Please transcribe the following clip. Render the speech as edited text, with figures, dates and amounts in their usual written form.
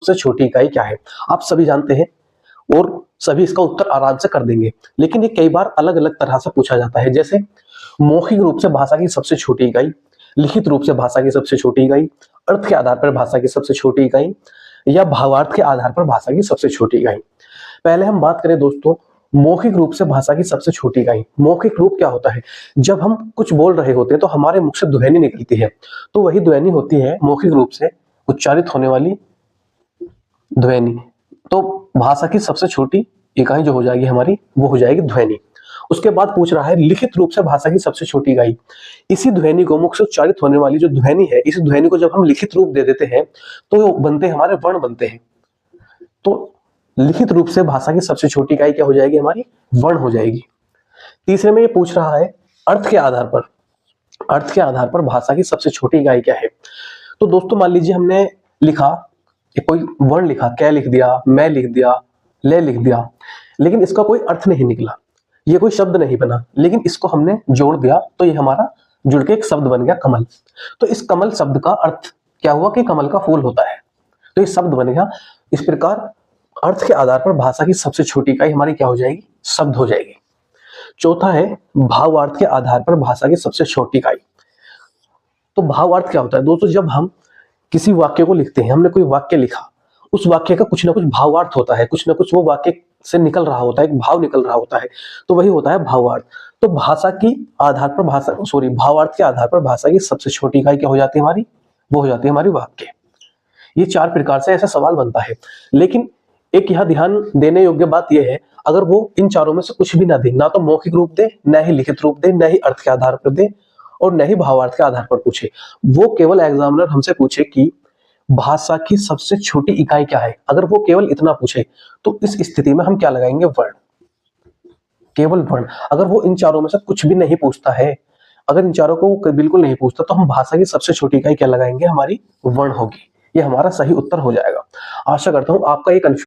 सबसे छोटी इकाई क्या है? आप सभी जानते हैं और सभी इसका उत्तर आराम से कर देंगे, लेकिन ये कई बार अलग अलग तरह से पूछा जाता है। जैसे मौखिक रूप से भाषा की सबसे छोटी इकाई, लिखित रूप से भाषा की सबसे छोटी इकाई, अर्थ के आधार पर भाषा की सबसे छोटी इकाई, या भावार्थ के आधार पर भाषा की सबसे छोटी इकाई। पहले हम बात करें दोस्तों मौखिक रूप से भाषा की सबसे छोटी इकाई। मौखिक रूप क्या होता है? जब हम कुछ बोल रहे होते हैं तो हमारे मुख से ध्वनि निकलती है, तो वही ध्वनि होती है मौखिक रूप से उच्चारित होने वाली ध्वनि। तो भाषा की सबसे छोटी इकाई जो हो जाएगी हमारी, वो हो जाएगी ध्वनि। उसके बाद पूछ रहा है लिखित रूप से भाषा की सबसे छोटी इकाई। इसी ध्वनि को, मुख से उच्चारित होने वाली जो ध्वनि है, इस ध्वनि को जब हम लिखित रूप दे देते हैं तो बनते हमारे वर्ण बनते हैं। तो लिखित रूप से भाषा की सबसे छोटी इकाई क्या हो जाएगी हमारी? वर्ण हो जाएगी। तीसरे में ये पूछ रहा है अर्थ के आधार पर, अर्थ के आधार पर भाषा की सबसे छोटी इकाई क्या है? तो दोस्तों मान लीजिए हमने लिखा, कोई वर्ण लिखा, कै लिख दिया, मैं लिख दिया, ले लिख दिया, लेकिन इसका कोई अर्थ नहीं निकला, ये कोई शब्द नहीं बना, लेकिन इसको हमने जोड़ दिया तो ये हमारा जुड़ के एक शब्द बन गया कमल। तो इस कमल शब्द का अर्थ क्या हुआ कि कमल का फूल होता है, तो ये शब्द बन गया। इस प्रकार अर्थ के आधार पर भाषा की सबसे छोटी इकाई हमारी क्या हो जाएगी? शब्द हो जाएगी। चौथा है भावार्थ के आधार पर भाषा की सबसे छोटी इकाई। तो भावार्थ क्या होता है दोस्तों? जब हम किसी वाक्य को लिखते हैं, हमने कोई वाक्य लिखा, उस वाक्य का कुछ ना कुछ भावार्थ होता है, कुछ ना कुछ वो वाक्य से निकल रहा होता है, एक भाव निकल रहा होता है, तो वही होता है भावार्थ। तो भाषा की आधार पर भावार्थ के आधार पर भाषा की सबसे छोटी इकाई क्या हो जाती है हमारी? वो हो जाती है हमारी वाक्य। ये चार प्रकार से ऐसा सवाल बनता है, लेकिन एक यहाँ ध्यान देने योग्य बात यह है, अगर वो इन चारों में से कुछ भी ना दे, ना तो मौखिक रूप दे, न ही लिखित रूप दे, न ही अर्थ के आधार पर दे, और न ही भावार्थ के आधार पर पूछे, वो केवल एग्जामिनर हमसे पूछे कि भाषा की सबसे छोटी इकाई क्या है, अगर वो केवल इतना पूछे तो इस स्थिति में हम क्या लगाएंगे? वर्ण, केवल वर्ण। अगर वो इन चारों में से कुछ भी नहीं पूछता है, अगर इन चारों को बिल्कुल नहीं पूछता, तो हम भाषा की सबसे छोटी इकाई क्या लगाएंगे? हमारी वर्ण होगी। ये हमारा सही उत्तर हो जाएगा। आशा करता हूं आपका ये